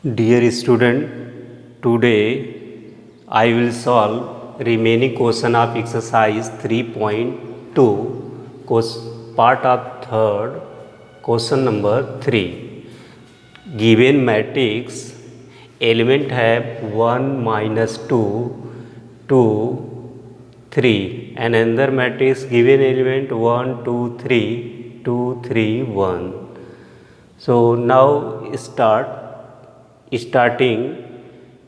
Dear student, today I will solve remaining question of exercise 3.2, part of third, question number 3. Given matrix, element have 1, minus 2, 2, 3, and another matrix given element 1, 2, 3, 2, 3, 1. So now starting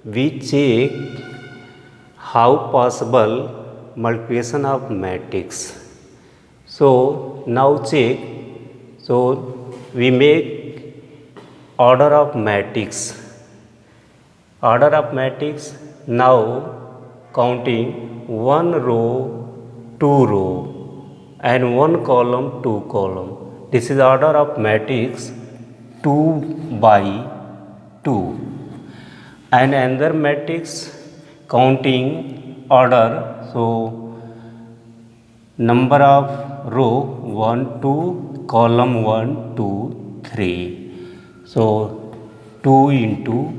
we check how possible multiplication of matrix. So now check, so we make order of matrix now counting one row, two row, and one column, two column. This is order of matrix 2 by 2, and another matrix counting order, so number of row 1 2, column 1 2 3, so 2 into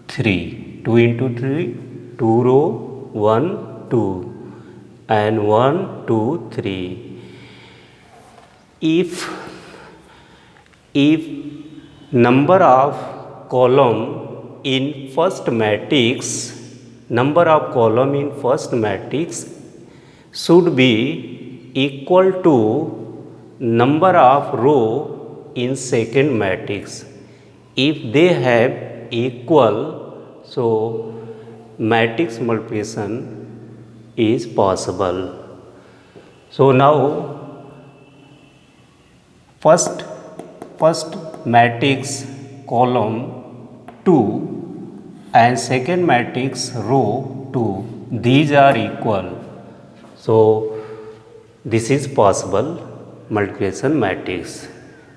3, 2 into 3, 2 row 1 2 and 1 2 3. If number of column in first matrix should be equal to number of row in second matrix. If they have equal, so matrix multiplication is possible. So now first matrix column 2 and second matrix row 2, these are equal, so this is possible multiplication matrix.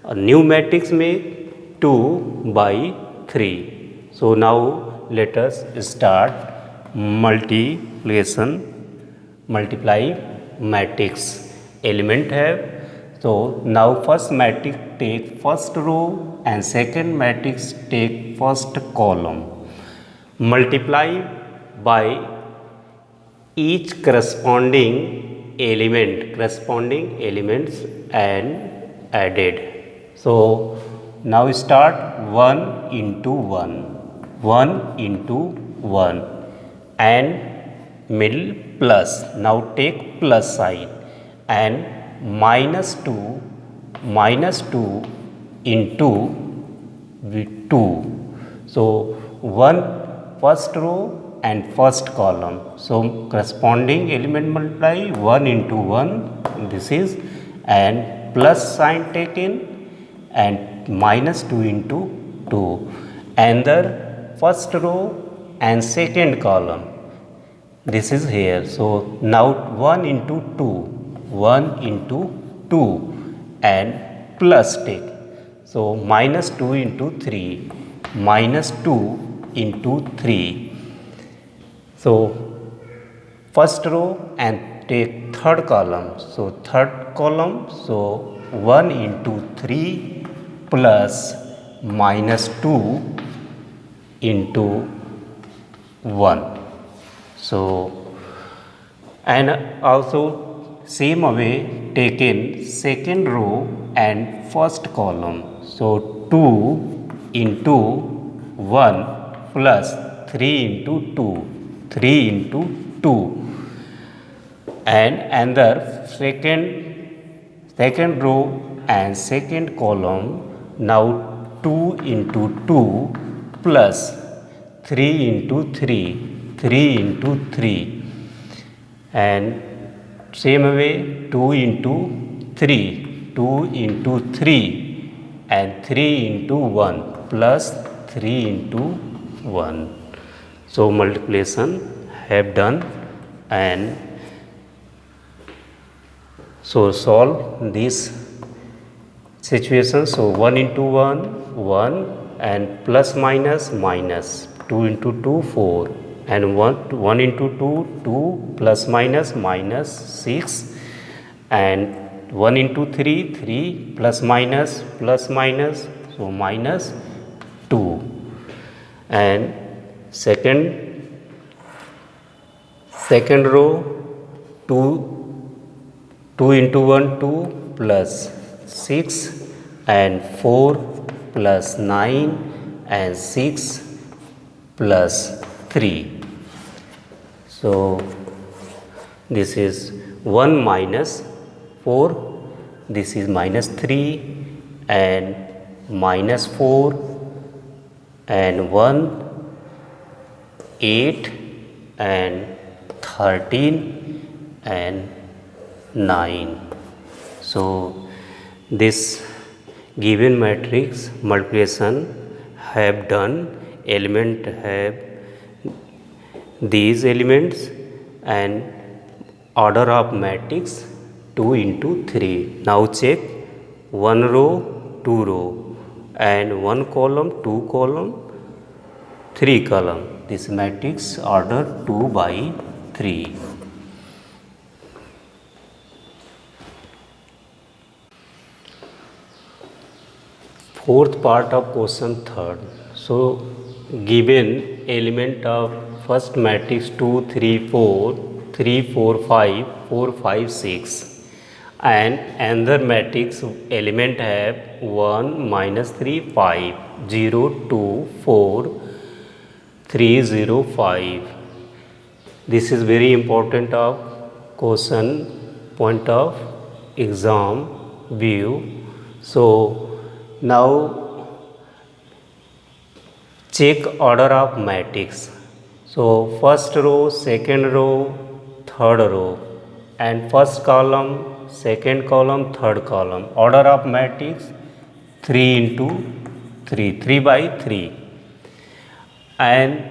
A new matrix make 2 by 3. So now let us start multiply matrix. Element have, so now first matrix take first row and second matrix take first column. Multiply by each corresponding elements and added. So now start 1 into 1, 1 into 1 and middle plus. Now take plus sign and minus 2 into 2. So 1 first row and first column. So corresponding element multiply 1 into 1, this is, and plus sign taken and minus 2 into 2. And the first row and second column, this is here. So now 1 into 2, 1 into 2 and plus take. So minus 2 into 3, minus 2 into 3. So first row and take third column. So third column, so 1 into 3 plus minus 2 into 1. So and also same way taken second row and first column. So 2 into 1 plus 3 into 2, 3 into 2, and another second row and second column. Now 2 into 2 plus 3 into 3, 3 into 3, and same way 2 into 3, 2 into 3 and 3 into 1 plus 3 into 1. So multiplication have done, and so solve this situation. So 1 into 1 1 and plus minus 2 into 2 4 and 1 into 2 2 plus minus 6, and 1 into 3 3 plus minus, so minus 2. and second row 2 2 into 1 2 plus 6 and 4 plus 9 and 6 plus 3. So this is 1 minus 4, this is minus 3 and minus 4 and 1, 8 and 13 and 9. So this given matrix multiplication have done, element have these elements and order of matrix 2 into 3. Now check 1 row 2 row and 1 column 2 column 3 column. This matrix order 2 by 3. Fourth part of question third. So given element of first matrix 2 3 4 3 4 5 4 5 6 and another matrix element have 1 minus 3 5 0 2 4 3 0 5. This is very important of question point of exam view. So now check order of matrix. So first row, second row, third row and first column, second column, third column. Order of matrix 3 into 3, 3 by 3. And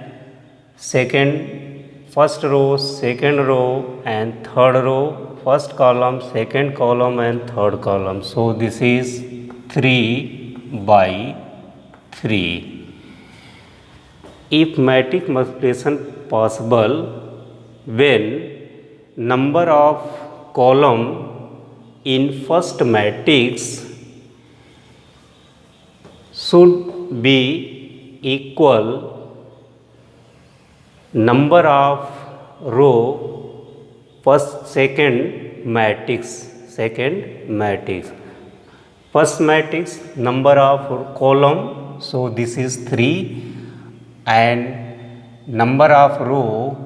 first row, second row and third row, first column, second column and third column. So this is 3 by 3. If matrix multiplication possible when number of column in first matrix should be equal number of row second matrix. First matrix number of column, so this is 3 and number of row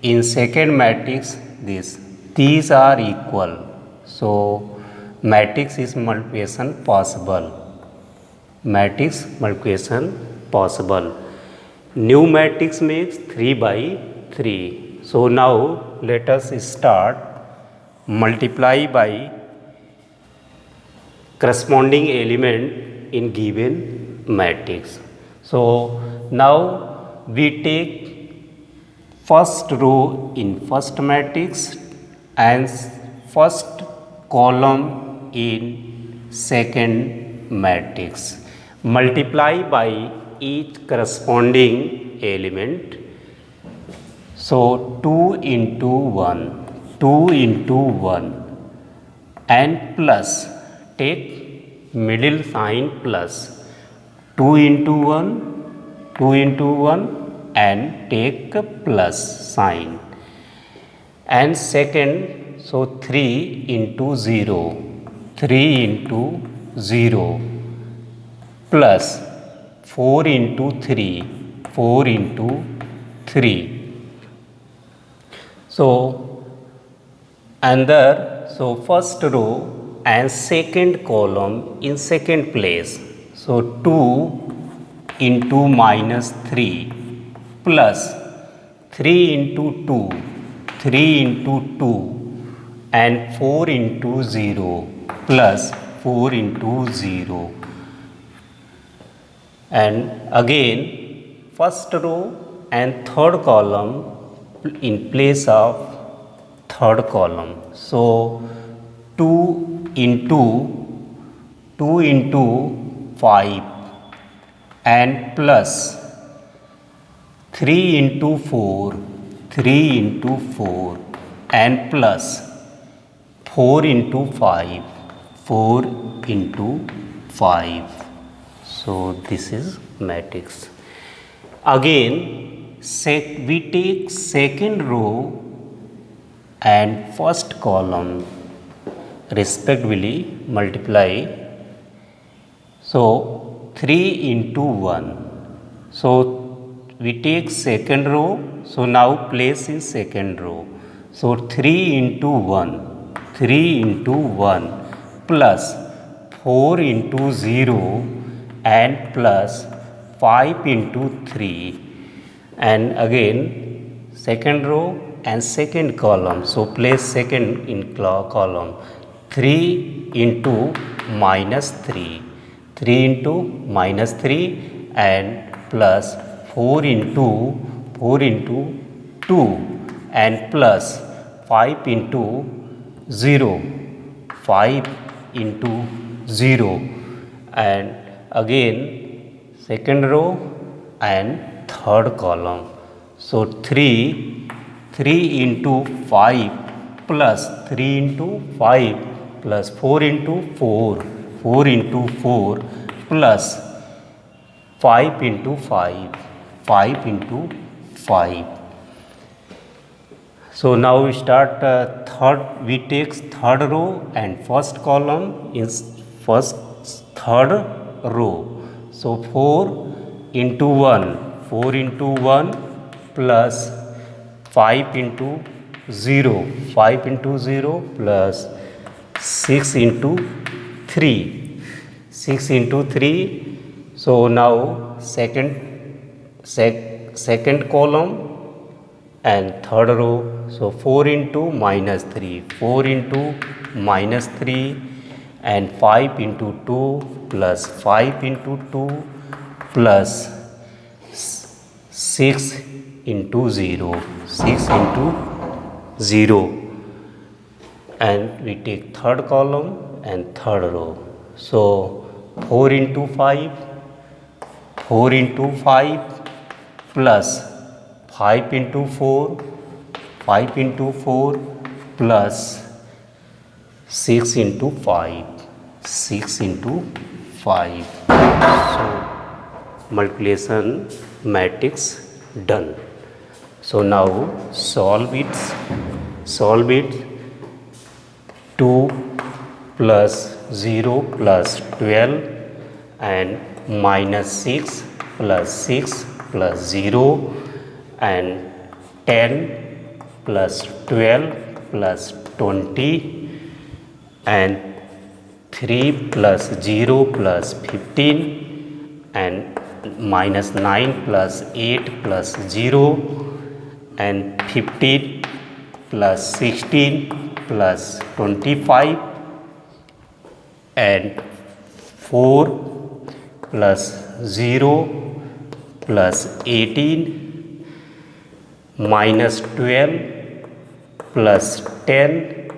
in second matrix these are equal. So matrix is multiplication possible. New matrix makes 3 by 3. So now let us start multiply by corresponding element in given matrix. So now we take first row in first matrix and first column in second matrix. Multiply by each corresponding element. So 2 into 1 and plus, take middle sign plus, 2 into 1 and take a plus sign. And second, so 3 into 0 plus 4 into 3. So first row and second column in second place. So 2 into minus 3 plus 3 into 2 and 4 into 0 plus 4 into 0. And again first row and third column in place of third column. So 2 into 5 and plus 3 into 4 and plus 4 into 5. So this is matrix. Again, we take second row and first column respectively multiply. So 3 into 1. So we take second row. So now place in second row. So 3 into 1. 3 into 1 plus 4 into 0 and plus 5 into 3, and again second row and second column. So place second in column. 3 into minus 3. 3 into minus 3 and plus 4 into 2 and plus 5 into 0. 5 into 0, and again second row and third column. So 3 into 5 plus 3 into 5 plus 4 into 4, 4 into 4 plus 5 into 5, 5 into 5. So now we start third. We take third row and first column in first third row. So 4 into 1, 4 into 1 plus 5 into 0, 5 into 0 plus 6 into 3, 6 into 3. So now second column and third row. So 4 into minus 3, 4 into minus 3 and 5 into 2 plus 5 into 2 plus 6 into 0, 6 into 0, and we take third column and third row. So 4 into 5, 4 into 5 plus 5 into 4, 5 into 4 plus 6 into 5, 6 into 5. So multiplication matrix done. So now solve it. 2 plus 0 plus 12 and minus 6 plus 6 plus 0 and 10 plus 12 plus 20 and 3 plus 0 plus 15 and minus 9 plus 8 plus 0 and 15 plus 16 plus 25 and 4 plus 0 plus 18 minus 12 plus 10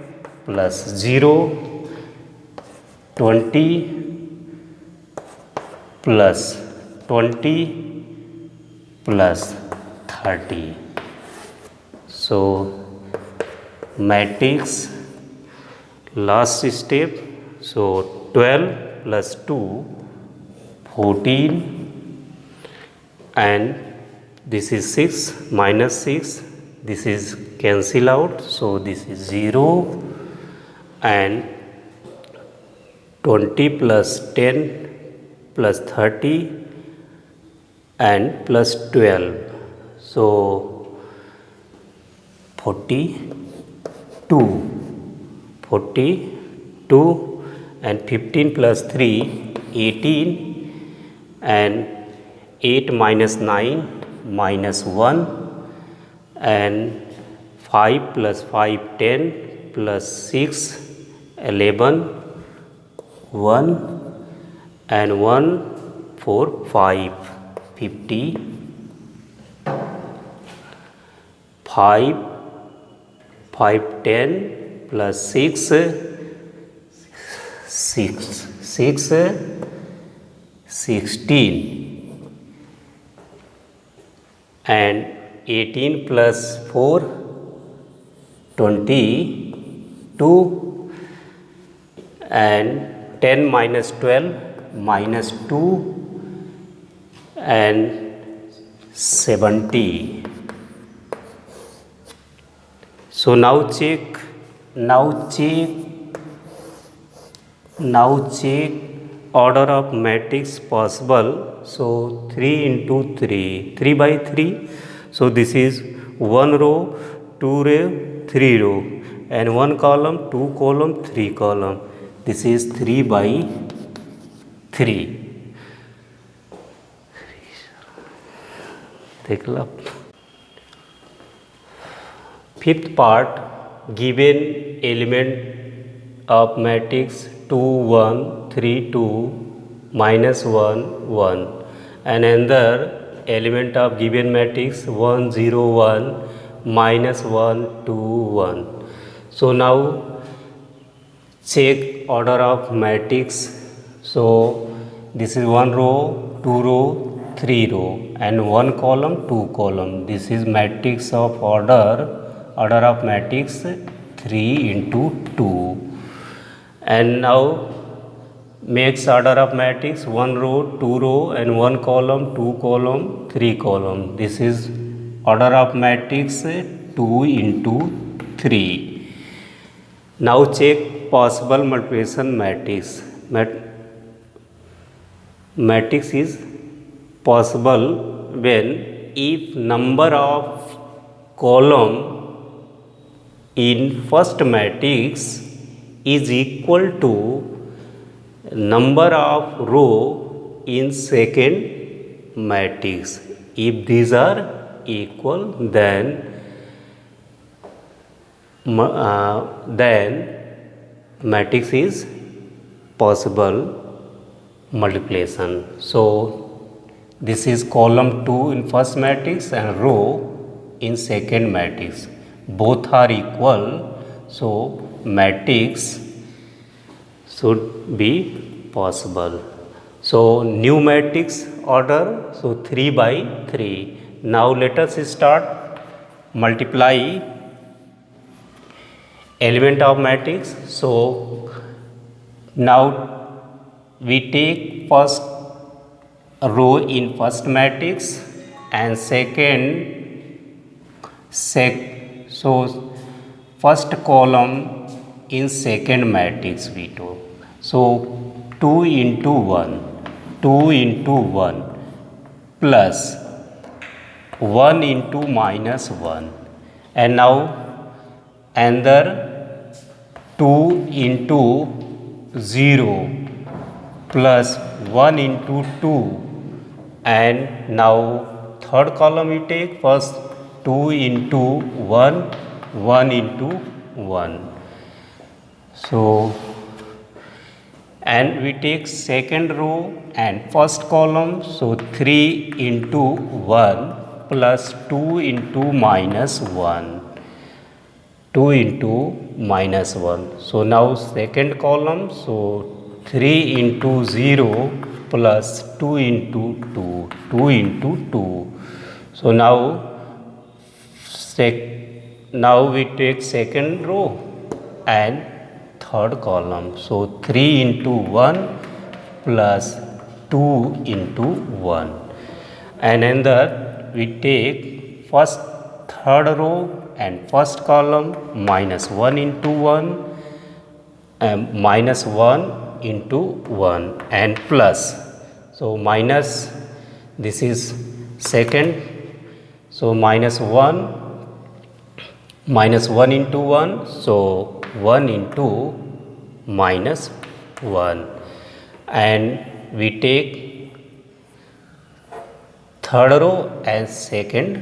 plus 0, 20 plus 20 plus 30. So matrix last step. So 12 plus 2, 14, and this is 6 minus 6, this is cancel out, so this is 0, and 20 plus 10 plus 30 and plus 12, so 42, 42 and 15 plus 3, 18 and 8 minus 9 minus 1 and 5 plus 5 10 plus 6 11 1 and 1 4 5 50 5 5 10 plus 6 16 and 18 plus 4 22 and 10 minus 12 minus 2 and 70. So now check, now check, now check order of matrix possible. So 3 into 3, 3 by 3. So this is 1 row, 2 row, 3 row, and 1 column, 2 column, 3 column. This is 3 by 3. देख लो. Fifth part, given element of matrix 2 1 3 2 minus 1 1, and another element of given matrix 1 0 1 minus 1 2 1. So now check order of matrix. So this is 1 row, 2 row, 3 row, and 1 column, 2 column. This is matrix of order of matrix 3 into 2. And now makes order of matrix 1 row, 2 row, and 1 column, 2 column, 3 column. This is order of matrix 2 into 3. Now check possible multiplication matrix. Matrix is possible when if number of column in first matrix is equal to number of row in second matrix. If these are equal, then matrix is possible multiplication. So this is column 2 in first matrix and row in second matrix. Both are equal, so matrix should be possible. So new matrix order, so 3 by 3. Now let us start multiply element of matrix. So now we take first row in first matrix and so first column in second matrix we do. So 2 into 1 plus 1 into minus 1, and now another 2 into 0 plus 1 into 2, and now third column we take first 2 into 1 1 into 1. So and we take second row and first column, so 3 into 1 plus 2 into minus 1, 2 into minus 1. So now second column, so 3 into 0 plus 2 into 2, 2 into 2. So now we take second row and third column, so 3 into 1 plus 2 into 1, and another we take first third row and first column minus 1 into 1 minus 1 into 1 and plus, so minus, this is second, so minus 1 into 1, so 1 into minus 1, and we take third row and second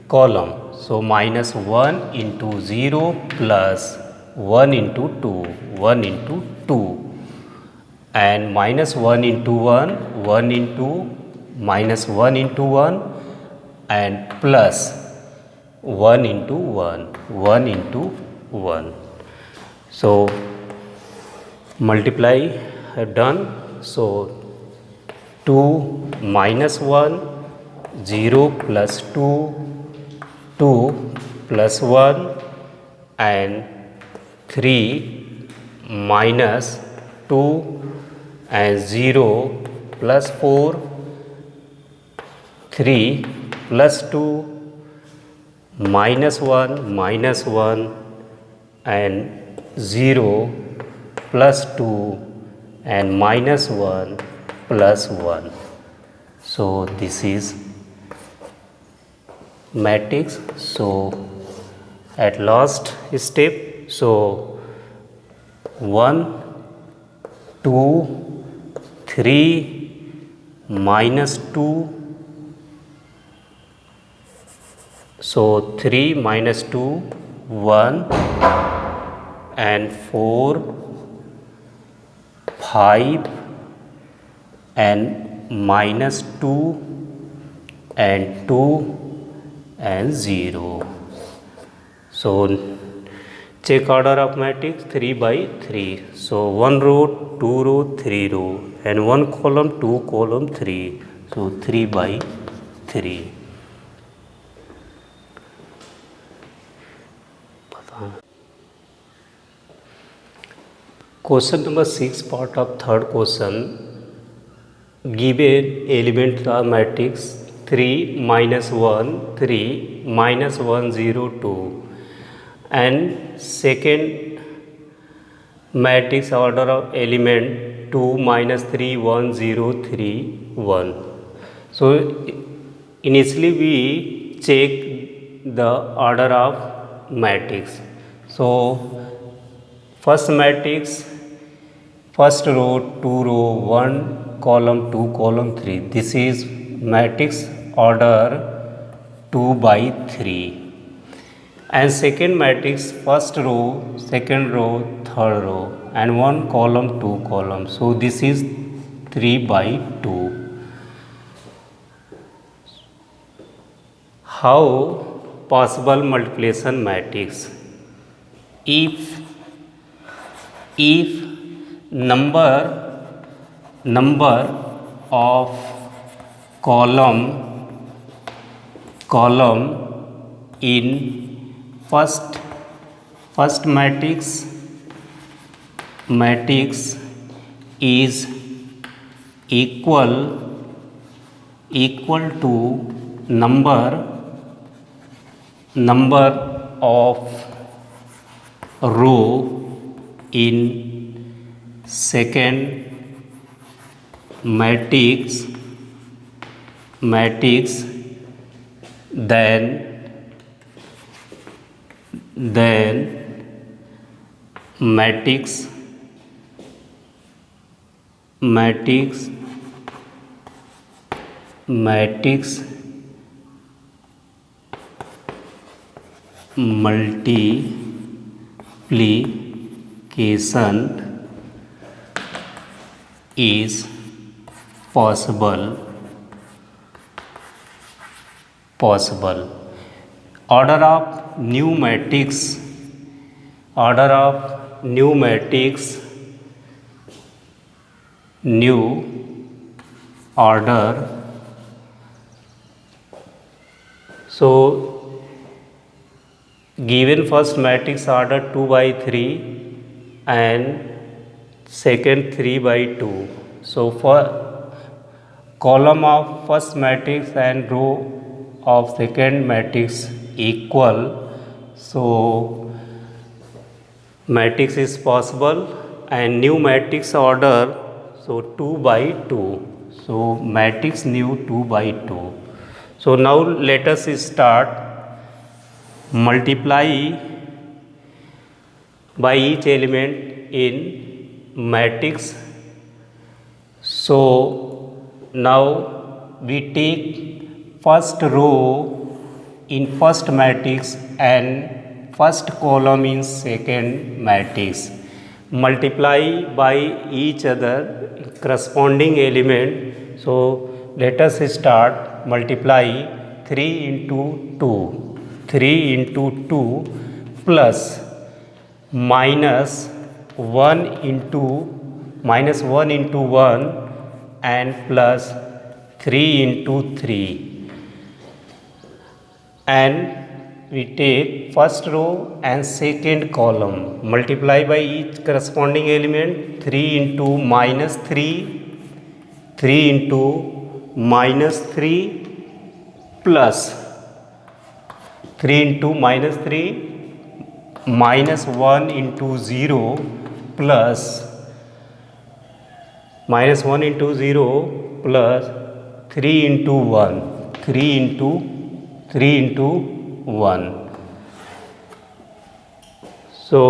column, so minus 1 into 0 plus 1 into 2, 1 into 2, and minus 1 into 1, 1 into minus 1 into 1, and plus 1 into 1, 1 into 1. So multiply have done. So 2 minus 1, 0 plus 2, 2 plus 1, and 3 minus 2 and 0 plus 4, 3 plus 2, minus 1 and 0 plus 2 and minus 1 plus 1. So this is matrix. So at last step, so 1 2 3 minus 2, so 3 minus 2 1 and 4 5 and minus 2 and 2 and 0. So check order of matrix 3 by 3. So 1 row, 2 row, 3 row and 1 column, 2 column, 3. So 3 by 3. Question number 6, part of third question. Give an element of matrix 3 minus 1 3 minus 1 0 2 and second matrix order of element 2 minus 3 1 0 3 1. So initially we check the order of matrix. So first matrix, first row, 2 row, 1 column, 2 column, 3. This is matrix order 2 by 3. And second matrix, first row, second row, third row and 1 column, 2 column. So this is 3 by 2. How possible multiplication matrix? If number of column in first matrix is equal to number of row in second matrix, then matrix multiplication is possible. Order of new matrix, new order. So given first matrix order 2 by 3 and second 3 by 2. So for column of first matrix and row of second matrix equal, so matrix is possible and new matrix order, so 2 by 2. So matrix new 2 by 2. So now let us start multiply by each element in matrix. So now we take first row in first matrix and first column in second matrix, multiply by each other corresponding element. So let us start multiply 3 into 2 plus minus 1 into 1 and plus 3 into 3, and we take first row and second column, multiply by each corresponding element 3 into minus 3 into minus 3 plus 3 into minus 3 minus 1 into 0 plus minus 1 into 0 plus 3 into 1 3 into 1. So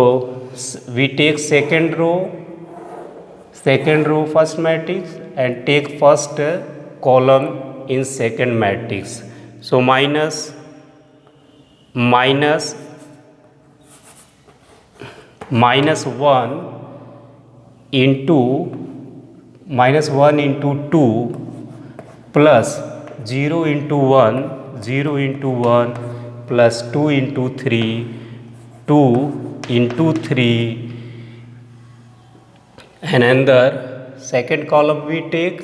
we take second row first matrix and take first column in second matrix. So minus 1 into 2 plus 0 into 1 plus 2 into 3 and another second column we take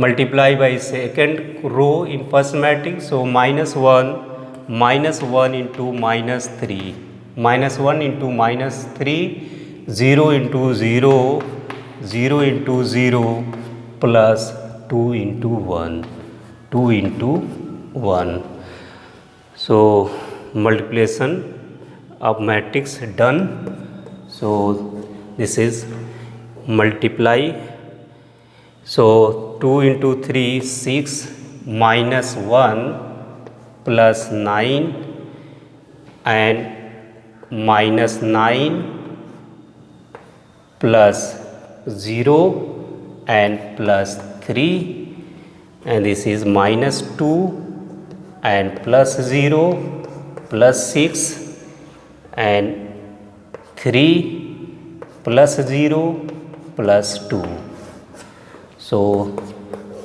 multiply by second row in first matrix. So minus 1 into minus 3 0 into 0 plus 2 into 1. So multiplication of matrix done. So this is multiply. So 2 into 3 6 minus 1 plus 9 and minus 9 plus 0 and plus 3 and this is minus 2 and plus 0 plus 6 and 3 plus 0 plus 2. So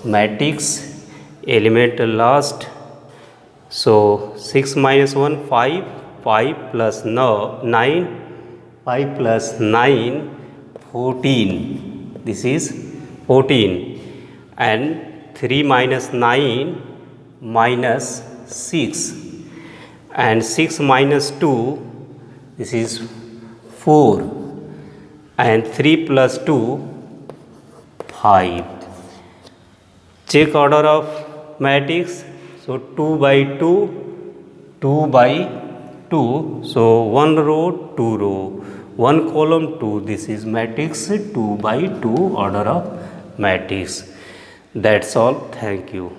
matrix element last. So 6 minus 1 5 plus 9 5 plus 9 14. This is 14 and 3 minus 9 minus 6 and 6 minus 2 this is 4 and 3 plus 2 5. Check order of matrix. So 2 by 2 so 1 row 2 row 1 column 2. This is matrix 2 by 2 order of matrix. That's all. Thank you.